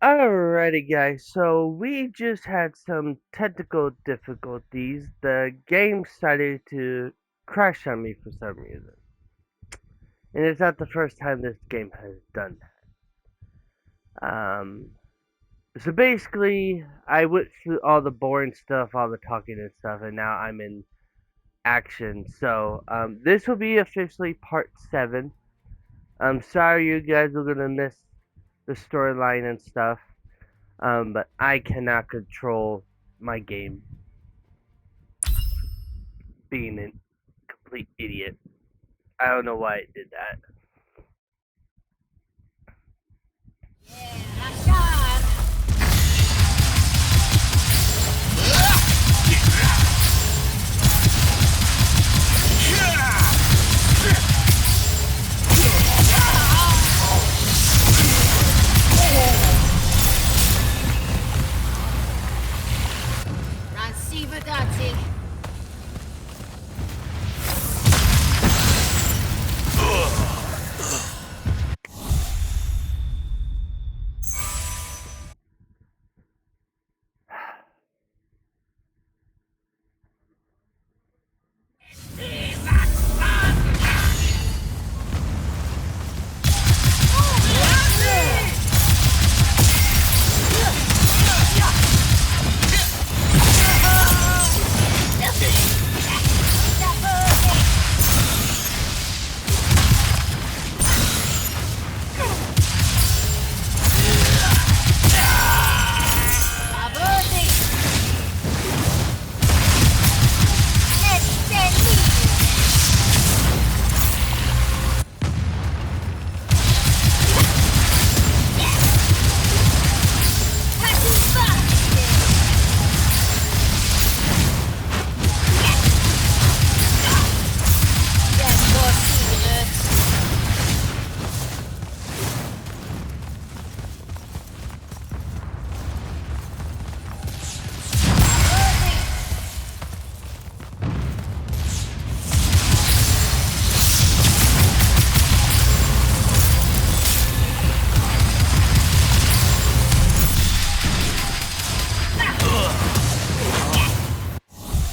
Alrighty, guys. So we just had some technical difficulties. The game started to crash on me for some reason, and it's not the first time this game has done that. So basically, I went through all the boring stuff, all the talking and stuff, and now I'm in action. So this will be officially part 7. I'm sorry you guys are gonna miss the storyline and stuff. But I cannot control my game being a complete idiot. I don't know why it did that.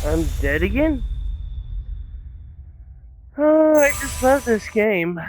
I'm dead again? Oh, I just love this game.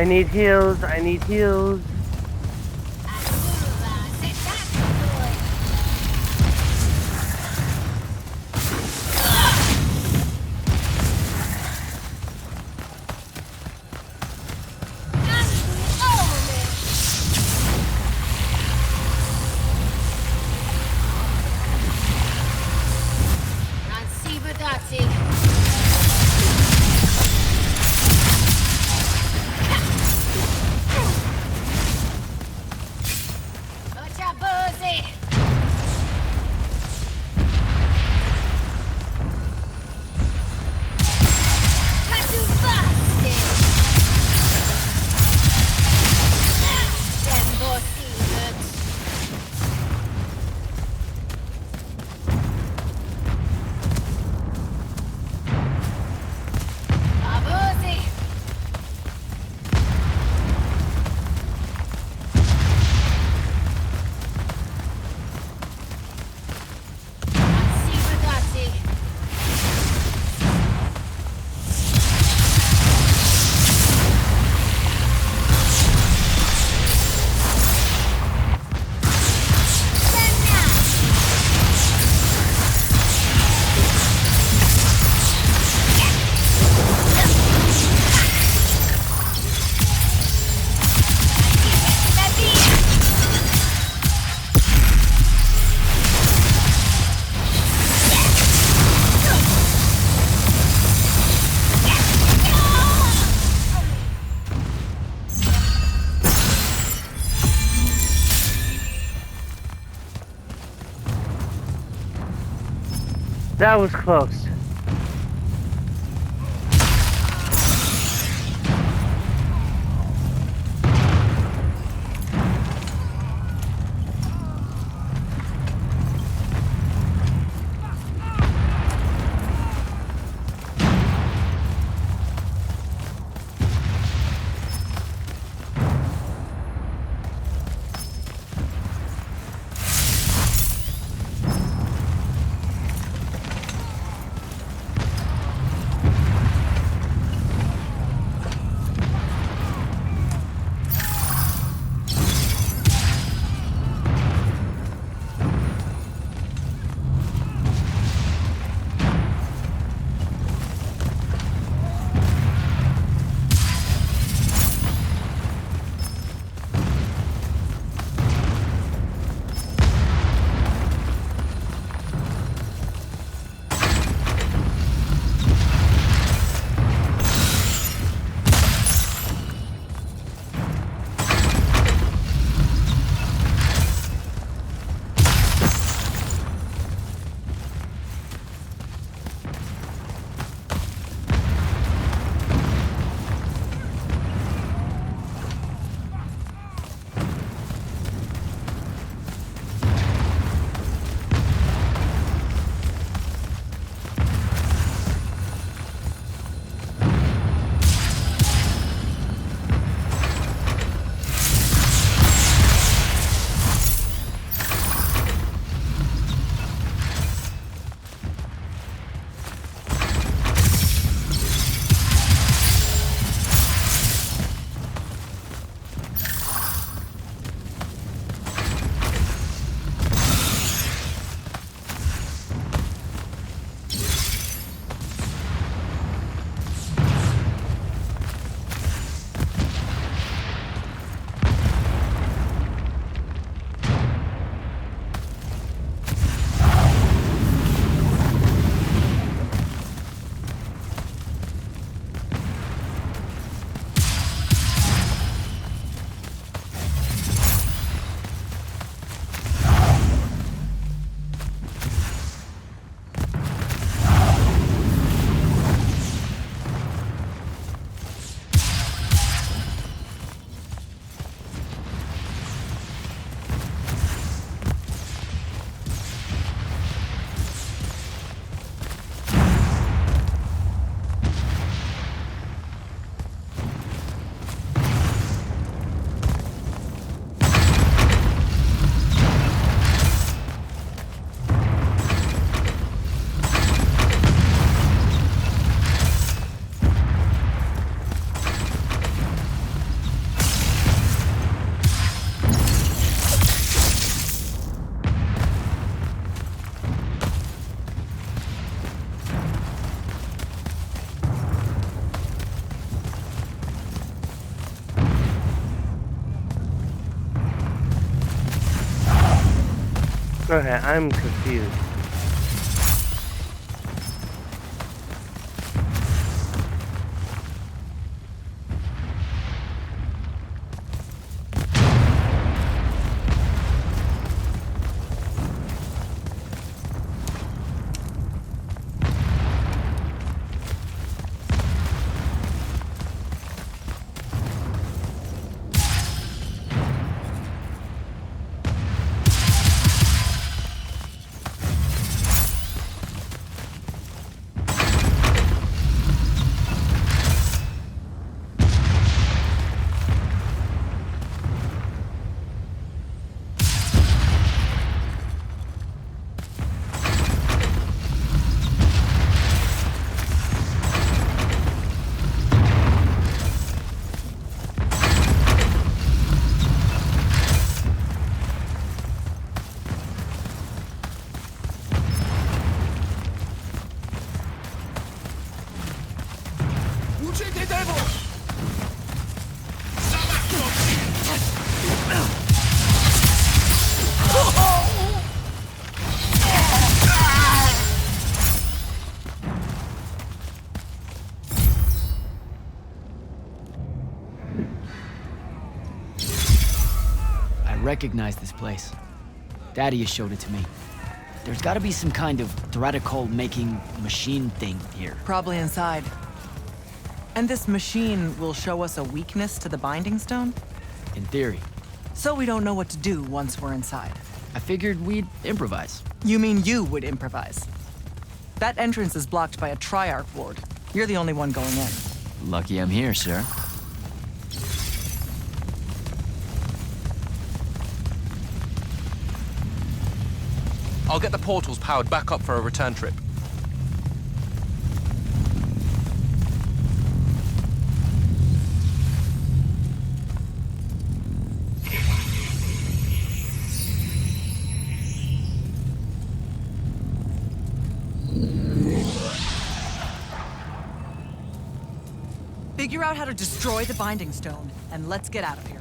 I need heals. I need heals. That was close. Okay, I'm confused. I recognize this place. Daddy showed it to me. There's gotta be some kind of Thratical-making machine thing here. Probably inside. And this machine will show us a weakness to the Binding Stone? In theory. So we don't know what to do once we're inside. I figured we'd improvise. You mean you would improvise? That entrance is blocked by a Triarch ward. You're the only one going in. Lucky I'm here, sir. I'll get the portals powered back up for a return trip. Figure out how to destroy the Binding Stone, and let's get out of here.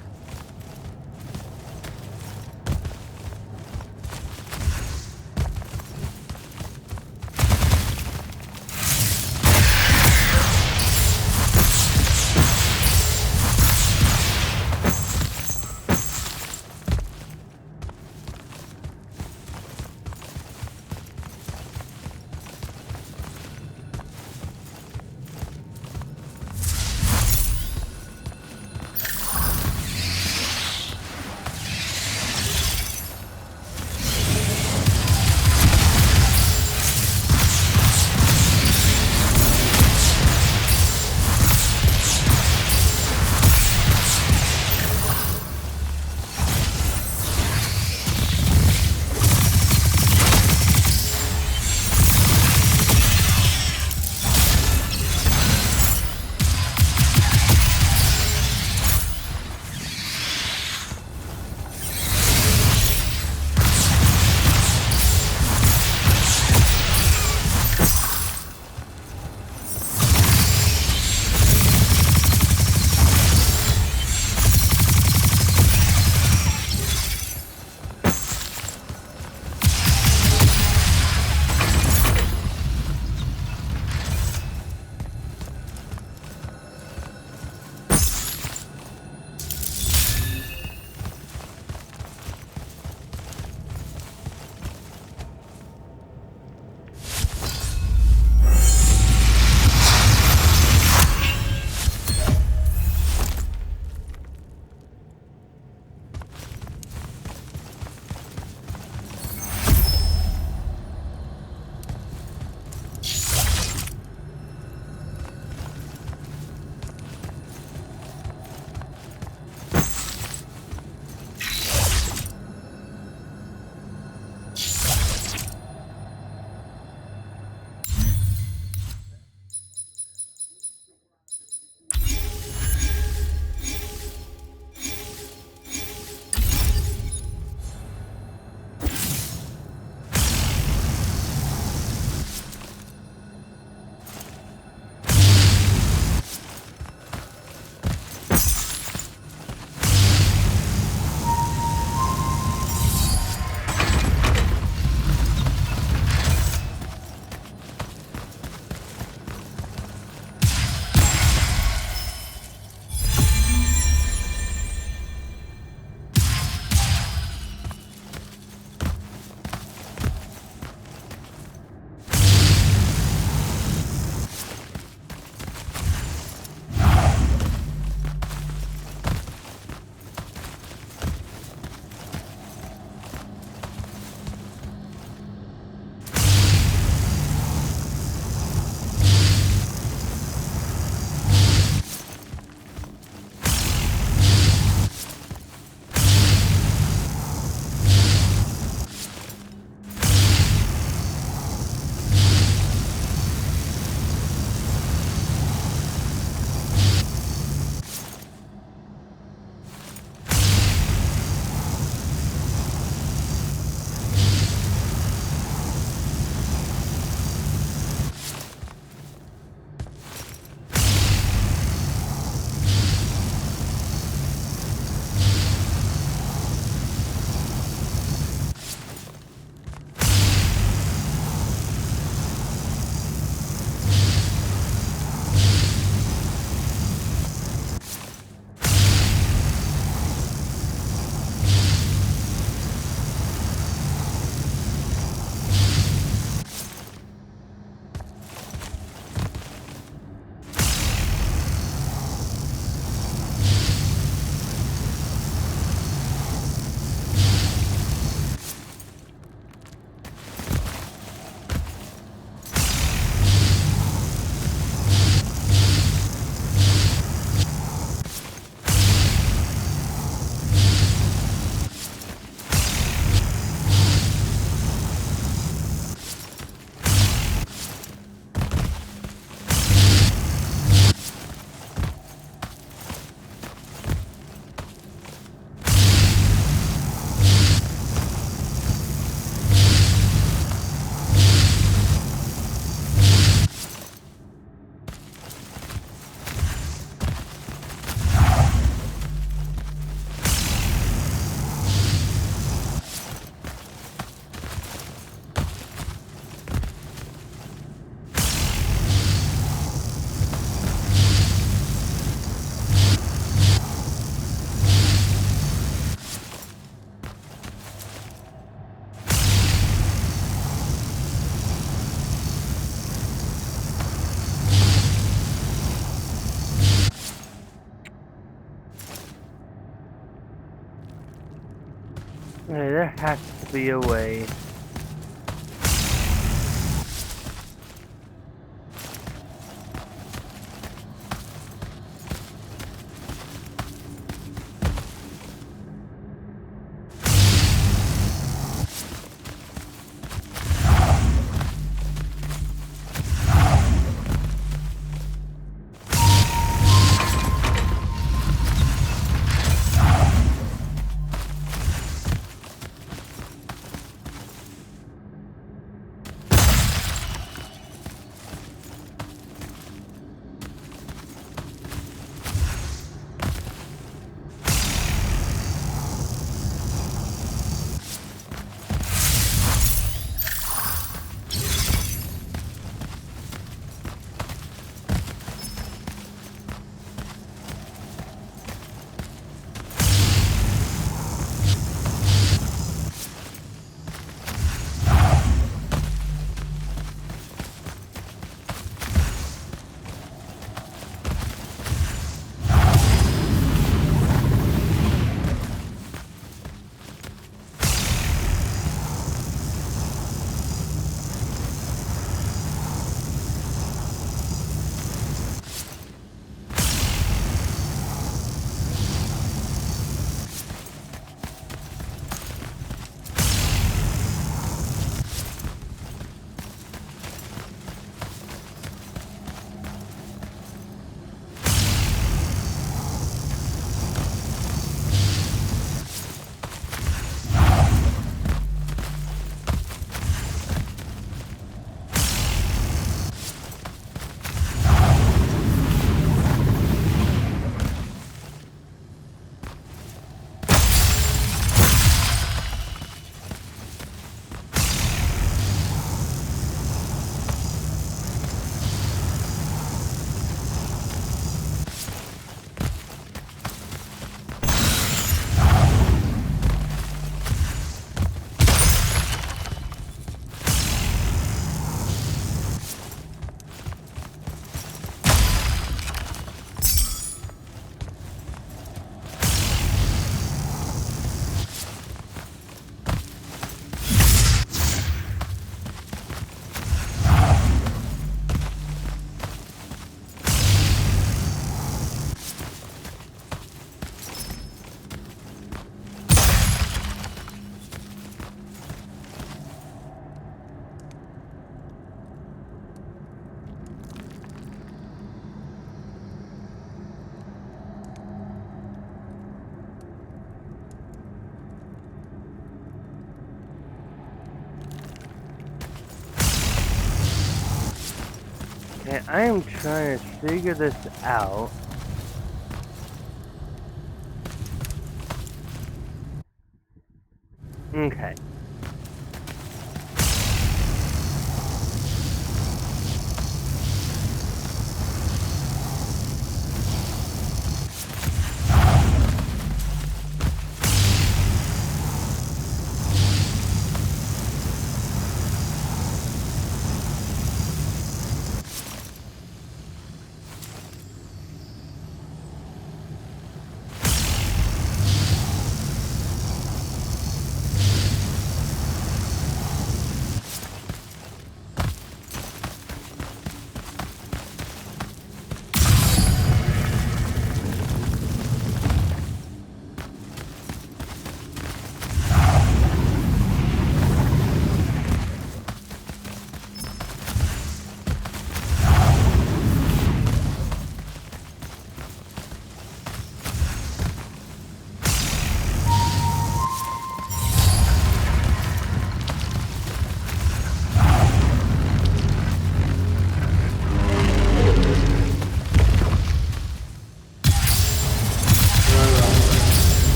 Okay, there has to be a way. Okay, I am trying to figure this out. Okay.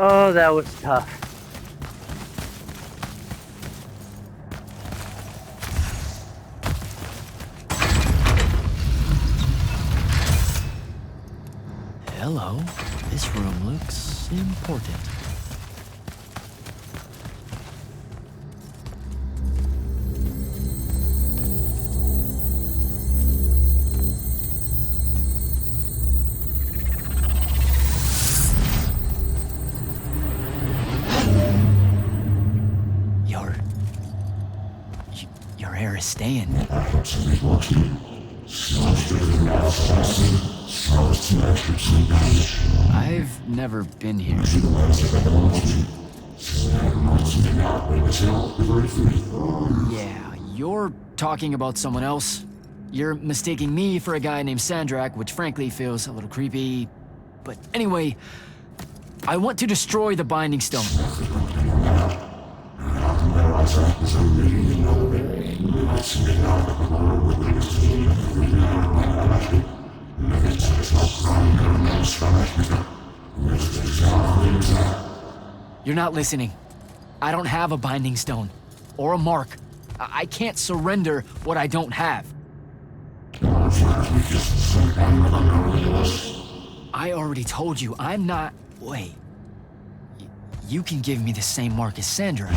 Oh, that was tough. Hello. This room looks important. Your... Your hair is staying. I've never been here. Yeah, you're talking about someone else. You're mistaking me for a guy named Sandrak, which frankly feels a little creepy. But anyway, I want to destroy the Binding Stone. You're not listening. I don't have a Binding Stone. Or a mark. I can't surrender what I don't have. I already told you, I'm not... Wait. You can give me the same mark as Sandra.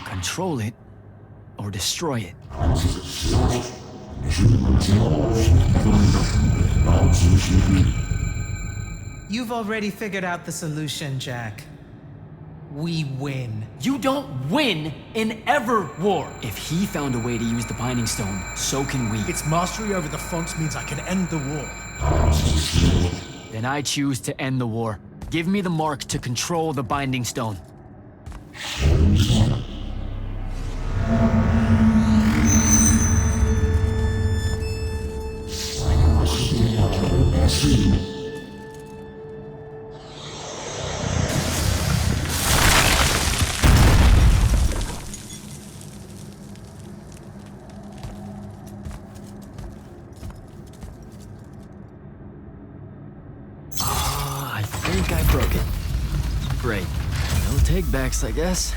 Control it, or destroy it. You've already figured out the solution, Jack. We win. You don't win in Ever War. If he found a way to use the Binding Stone, so can we. Its mastery over the fonts means I can end the war. Then I choose to end the war. Give me the mark to control the Binding Stone. I think I broke it. Great. No takebacks, I guess.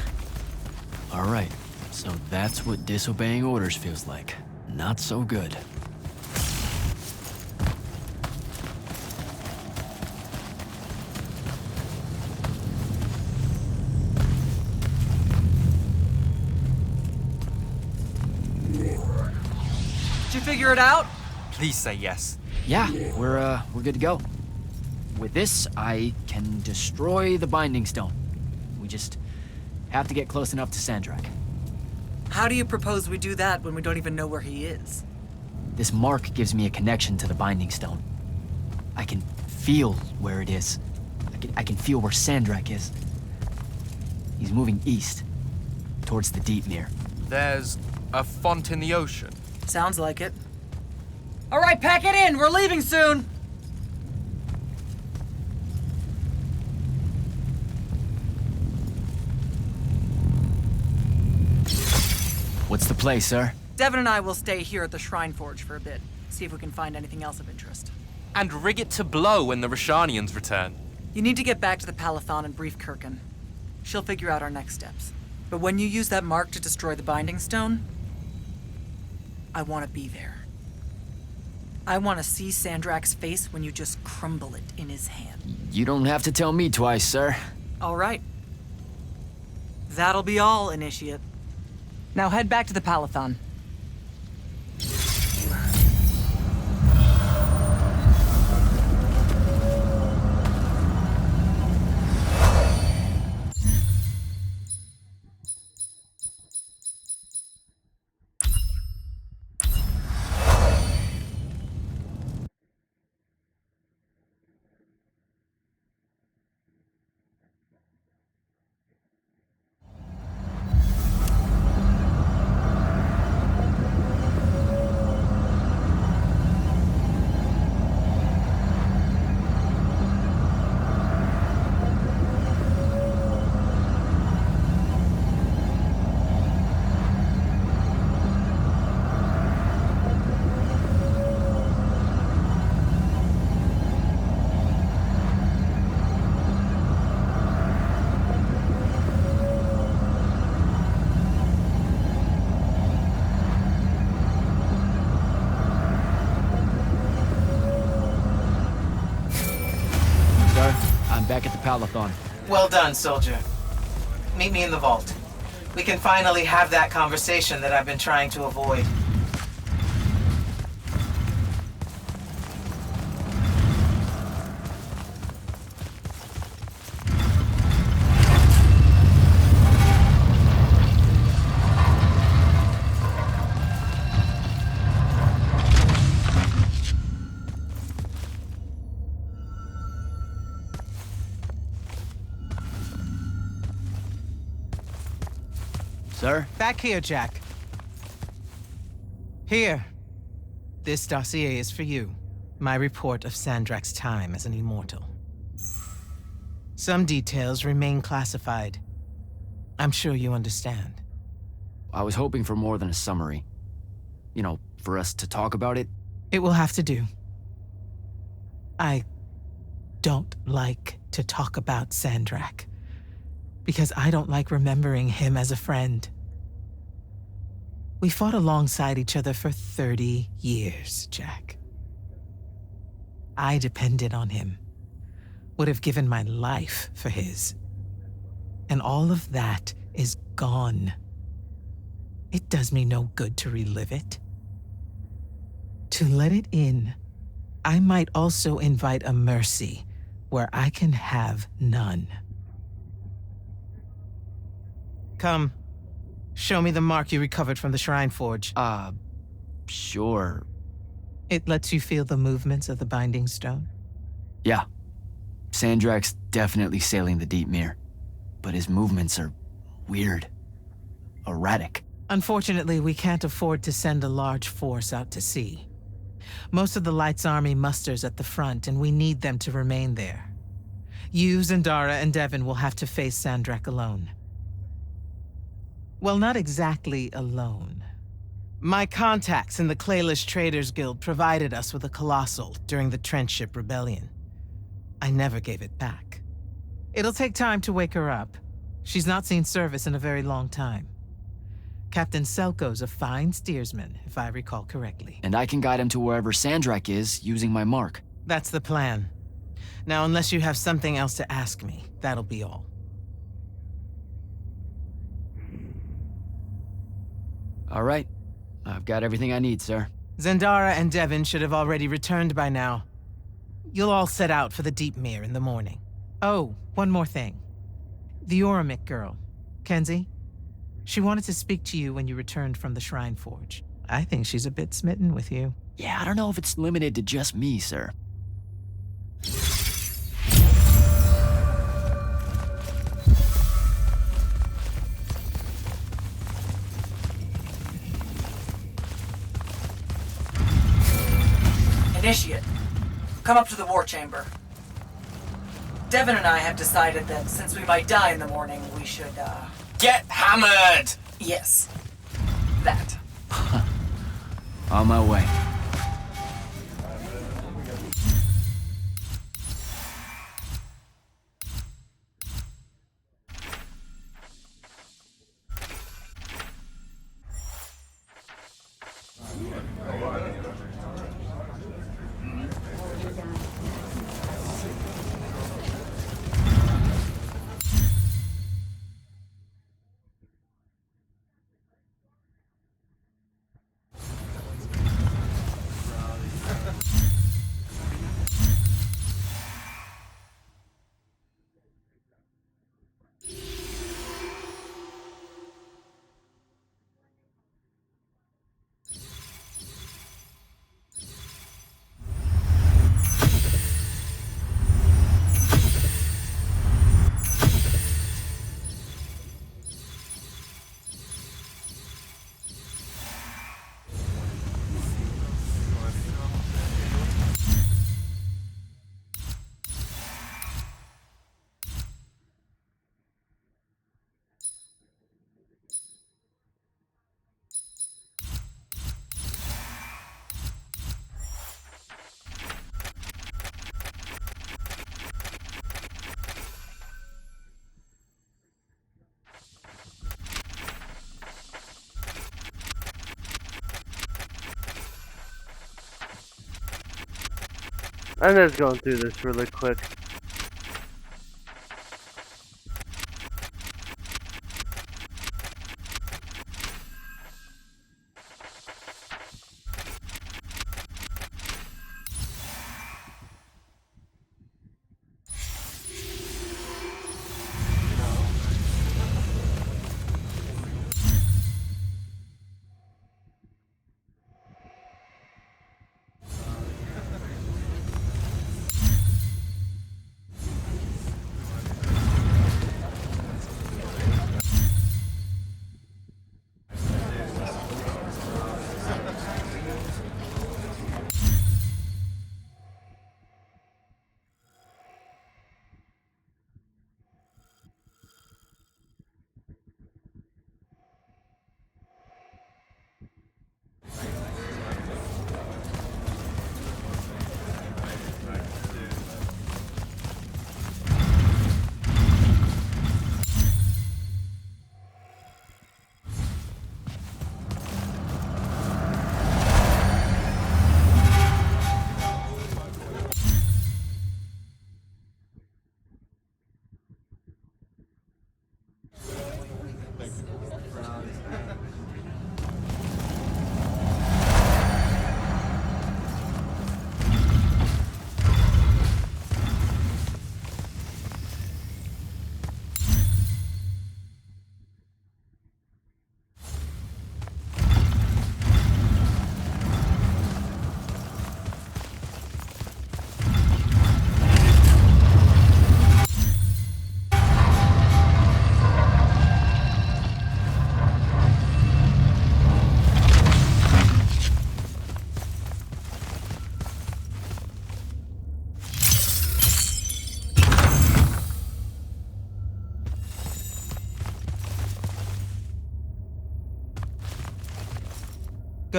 Alright, so that's what disobeying orders feels like. Not so good. Did you figure it out? Please say yes. Yeah, we're good to go. With this, I can destroy the Binding Stone. We just have to get close enough to Sandrak. How do you propose we do that when we don't even know where he is? This mark gives me a connection to the Binding Stone. I can feel where it is. I can feel where Sandrak is. He's moving east, towards the Deepmere. There's a font in the ocean. Sounds like it. All right, pack it in. We're leaving soon. What's the play, sir? Devin and I will stay here at the Shrine Forge for a bit. See if we can find anything else of interest. And rig it to blow when the Rashanians return. You need to get back to the Palathon and brief Kirkin. She'll figure out our next steps. But when you use that mark to destroy the Binding Stone, I want to be there. I want to see Sandrak's face when you just crumble it in his hand. You don't have to tell me twice, sir. All right. That'll be all, Initiate. Now head back to the Palathon. back at the Palathon. Well done, soldier. Meet me in the vault. We can finally have that conversation that I've been trying to avoid. Sir? Back here, Jack. Here. This dossier is for you. My report of Sandrak's time as an immortal. Some details remain classified. I'm sure you understand. I was hoping for more than a summary. You know, for us to talk about it. It will have to do. I don't like to talk about Sandrak, because I don't like remembering him as a friend. We fought alongside each other for 30 years, Jack. I depended on him, would have given my life for his. And all of that is gone. It does me no good to relive it. To let it in, I might also invite a mercy where I can have none. Come, show me the mark you recovered from the Shrine Forge. Sure. It lets you feel the movements of the Binding Stone? Yeah. Sandrak's definitely sailing the deep mirror, but his movements are weird. Erratic. Unfortunately, we can't afford to send a large force out to sea. Most of the Light's army musters at the front, and we need them to remain there. You, Zendara, and Devon will have to face Sandrak alone. Well, not exactly alone. My contacts in the Clayless Traders Guild provided us with a Colossal during the Trenchship Rebellion. I never gave it back. It'll take time to wake her up. She's not seen service in a very long time. Captain Selko's a fine steersman, if I recall correctly. And I can guide him to wherever Sandrak is using my mark. That's the plan. Now, unless you have something else to ask me, that'll be all. All right. I've got everything I need, sir. Zendara and Devon should have already returned by now. You'll all set out for the Deep Mere in the morning. Oh, one more thing. The Oromik girl, Kenzie, she wanted to speak to you when you returned from the Shrine Forge. I think she's a bit smitten with you. Yeah, I don't know if it's limited to just me, sir. Initiate, come up to the war chamber. Devon and I have decided that since we might die in the morning, we should, Get hammered! yes. That. On my way. I'm just going through this really quick.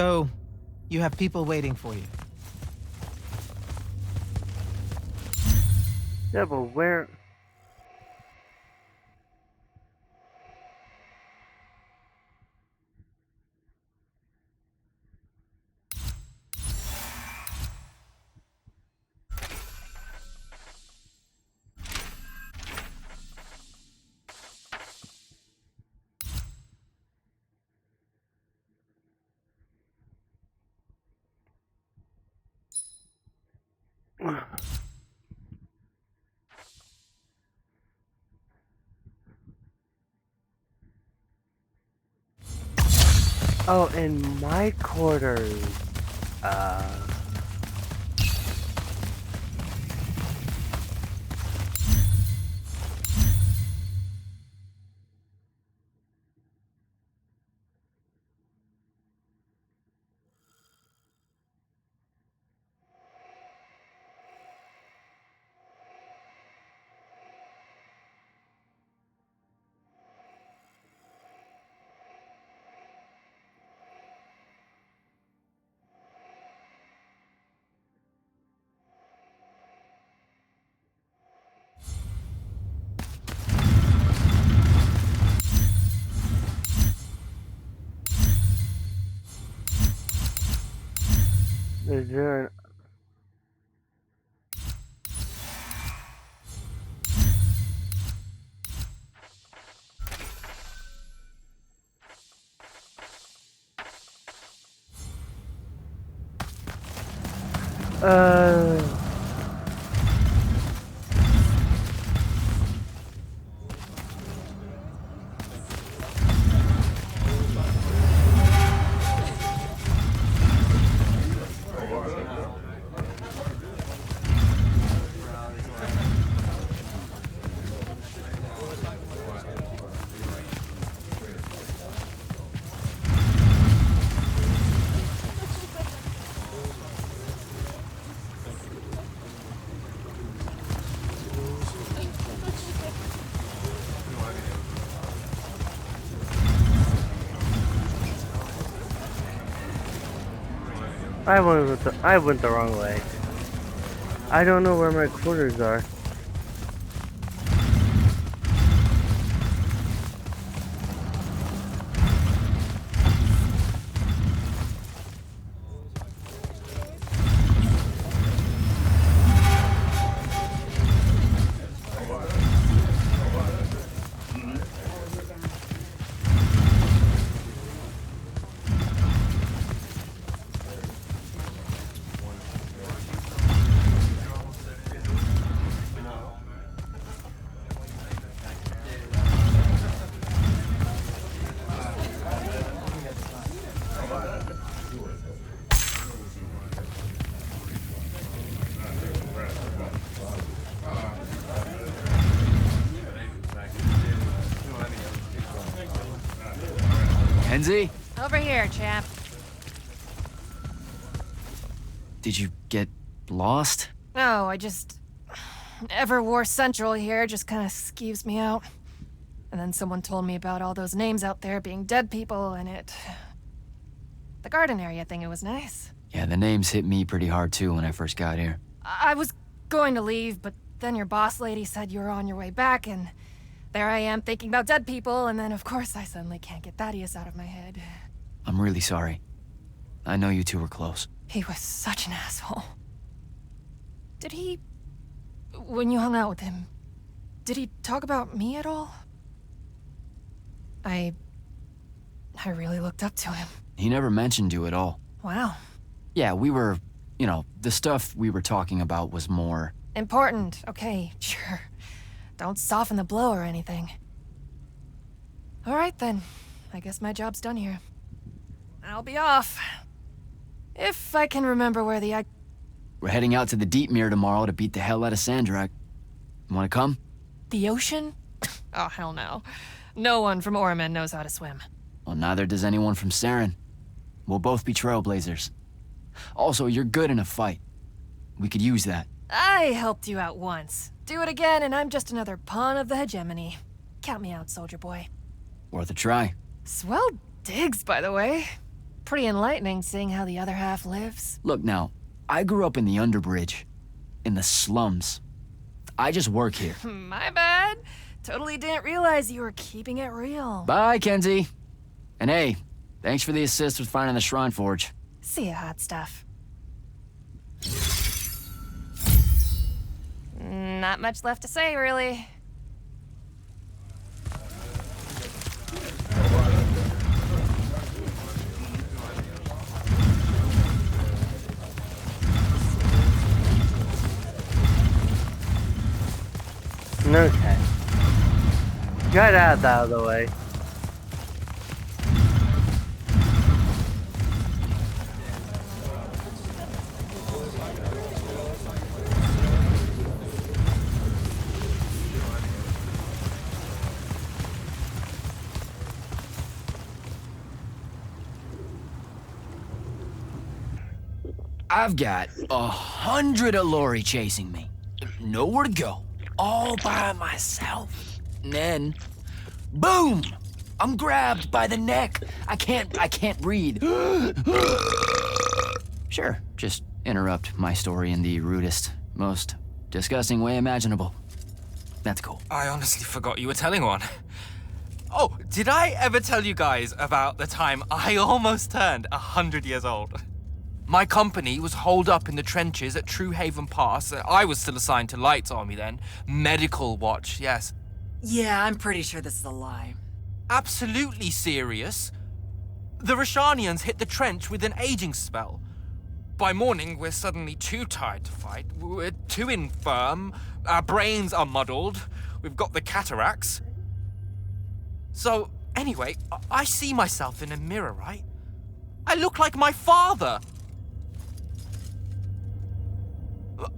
Go. You have people waiting for you. Yeah, but where? Oh, in my quarters. Uh. Is there an uh I went the wrong way. I don't know where my quarters are. Kenzie? Over here, chap. Did you get lost? No, I just... Everwar Central here just kind of skeeves me out. And then someone told me about all those names out there being dead people, and it... The garden area thing, it was nice. Yeah, the names hit me pretty hard too when I first got here. I was going to leave, but then your boss lady said you were on your way back, and... There I am thinking about dead people, and then of course I suddenly can't get Thaddeus out of my head. I'm really sorry. I know you two were close. He was such an asshole. Did he... When you hung out with him, did he talk about me at all? I really looked up to him. He never mentioned you at all. Wow. Yeah, we were... You know, the stuff we were talking about was more... Important, okay, sure. Don't soften the blow or anything. Alright then. I guess my job's done here. I'll be off. If I can remember where the We're heading out to the Deep Mirror tomorrow to beat the hell out of Sandrak. Wanna come? The ocean? Oh, hell no. No one from Orman knows how to swim. Well, neither does anyone from Saren. We'll both be trailblazers. Also, you're good in a fight. We could use that. I helped you out once. Do it again, and I'm just another pawn of the hegemony. Count me out, soldier boy. Worth a try. Swell digs, by the way. pretty enlightening seeing how the other half lives. Look now, I grew up in the underbridge, in the slums. I just work here. My bad. Totally didn't realize you were keeping it real. Bye, Kenzie. And hey, thanks for the assist with finding the Shrine Forge. See ya, hot stuff. Not much left to say, really. Okay. Got that out of the way. I've got 100 Allori chasing me. Nowhere to go. All by myself. And then, boom! I'm grabbed by the neck. I can't breathe. Sure, just interrupt my story in the rudest, most disgusting way imaginable. That's cool. I honestly forgot you were telling one. Oh, did I ever tell you guys about the time I almost turned 100 years old? My company was holed up in the trenches at True Haven Pass. I was still assigned to Light's Army then. Medical watch, yes. Yeah, I'm pretty sure this is a lie. Absolutely serious. The Rashanians hit the trench with an aging spell. By morning, we're suddenly too tired to fight. We're too infirm. Our brains are muddled. We've got the cataracts. So, anyway, I see myself in a mirror, right? I look like my father.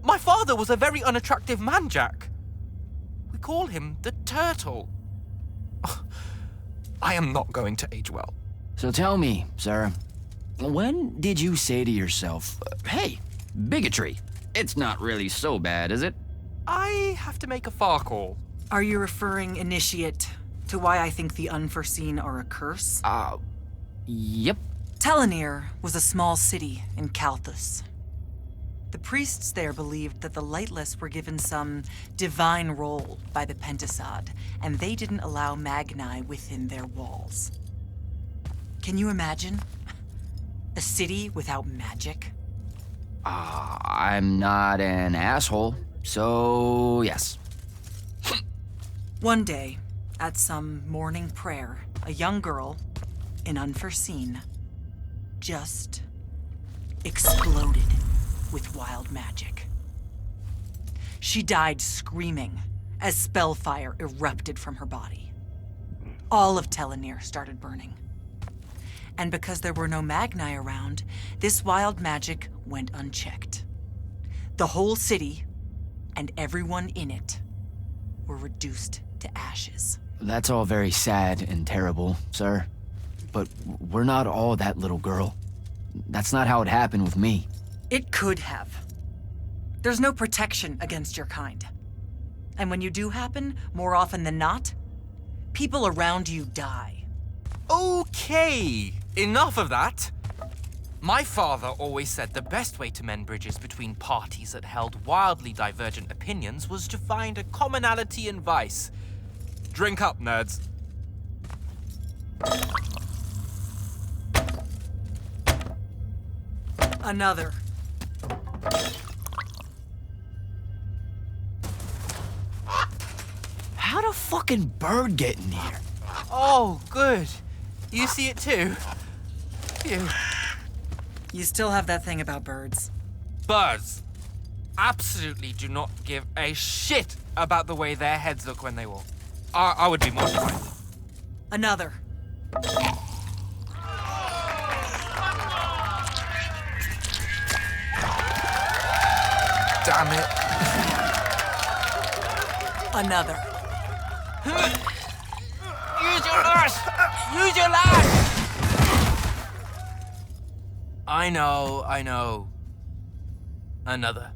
My father was a very unattractive man, Jack. We call him the Turtle. I am not going to age well. So tell me, sir, when did you say to yourself, hey, bigotry, it's not really so bad, is it? I have to make a far call. Are you referring, Initiate, to why I think the unforeseen are a curse? Yep. Telenir was a small city in Kalthus. The priests there believed that the Lightless were given some divine role by the Pentasod, and they didn't allow Magni within their walls. Can you imagine? A city without magic? I'm not an asshole, so yes. One day, at some morning prayer, a young girl, an unforeseen, just exploded with wild magic. She died screaming as spellfire erupted from her body. All of Telenir started burning. And because there were no Magni around, this wild magic went unchecked. The whole city, and everyone in it, were reduced to ashes. That's all very sad and terrible, sir. But we're not all that little girl. That's not how it happened with me. It could have. There's no protection against your kind. And when you do happen, more often than not, people around you die. Okay, enough of that. My father always said the best way to mend bridges between parties that held wildly divergent opinions was to find a commonality in vice. Drink up, nerds. Another. How'd a fucking bird get in here? Oh, good. You see it too? Phew. You still have that thing about birds. Birds absolutely do not give a shit about the way their heads look when they walk. I would be mortified. Another. Damn it. Another. Use your lash! Use your lash! I know. Another.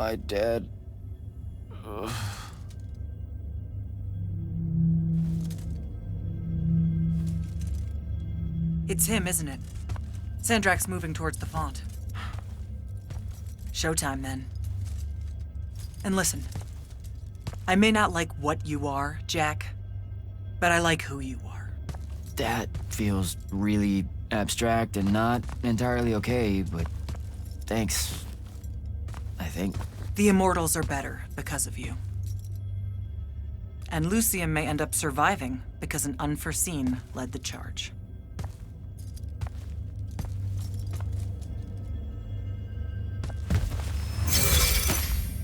my dad. It's him, isn't it? Sandrak's moving towards the font. Showtime, then. And listen, I may not like what you are, Jack, but I like who you are. That feels really abstract and not entirely okay, but thanks. I think. The Immortals are better because of you. And Lucium may end up surviving because an unforeseen led the charge.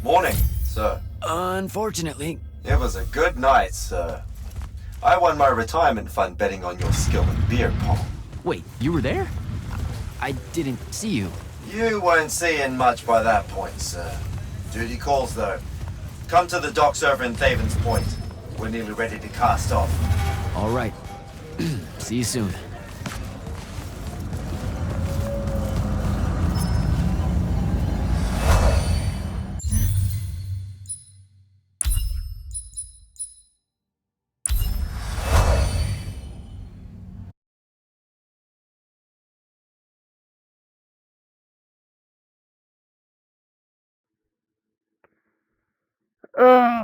Morning, sir. Unfortunately. It was a good night, sir. I won my retirement fund betting on your skill in beer pong. Wait, you were there? I didn't see you. You weren't seeing much by that point, sir. Duty calls, though. Come to the docks over in Thaven's Point. We're nearly ready to cast off. All right. See you soon. Ugh.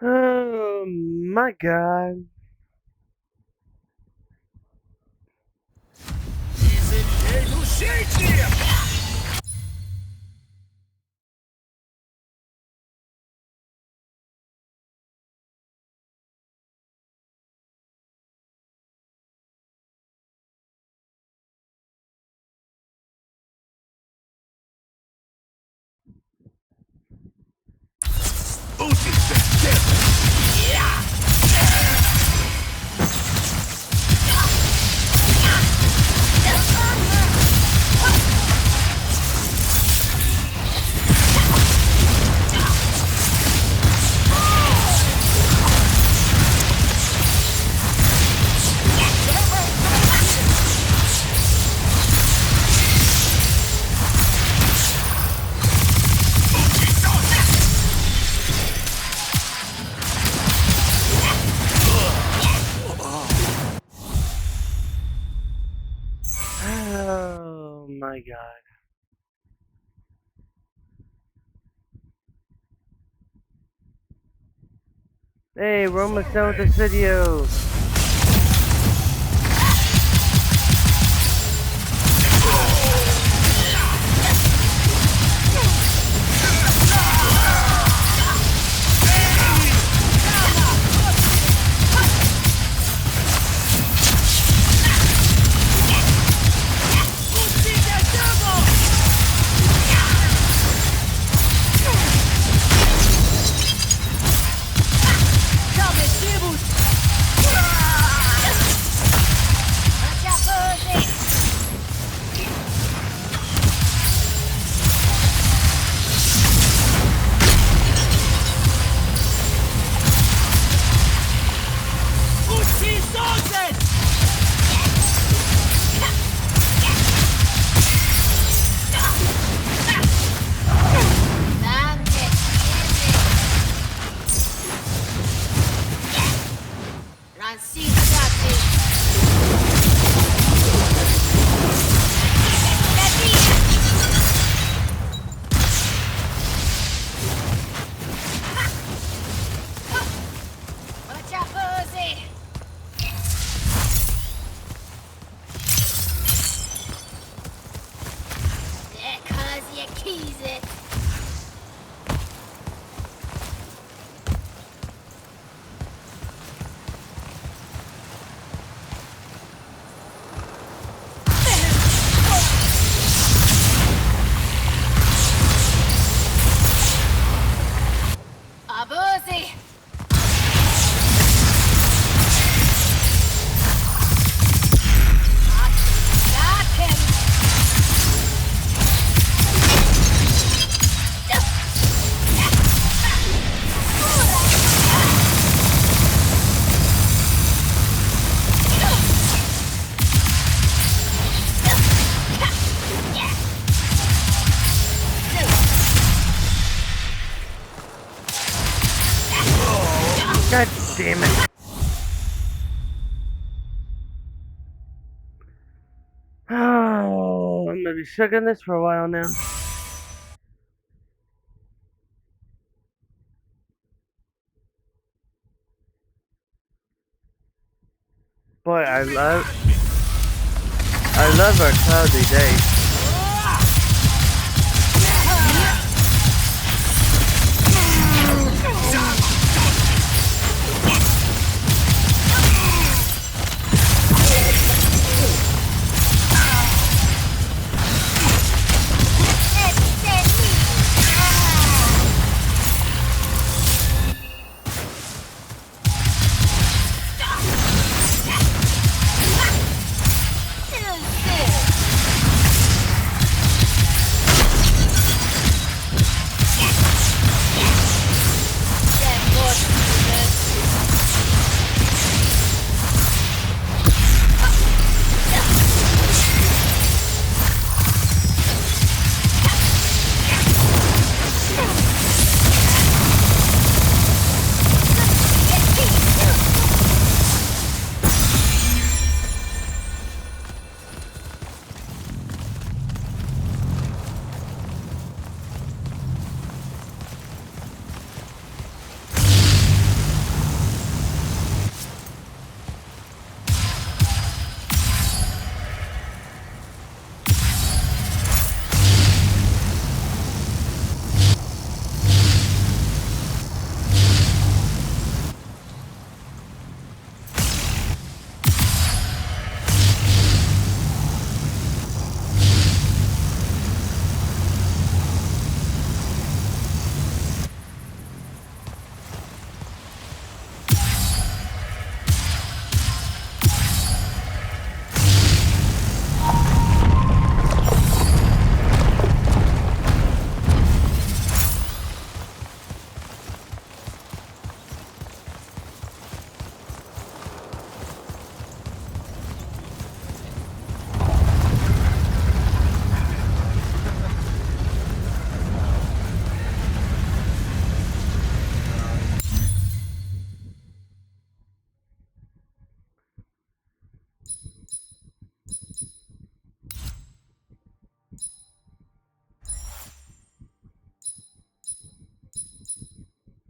Oh my god. god. Hey, we're almost done with this video. God damn it. Oh, I'm gonna be stuck on this for a while now. Boy, I love our cloudy days.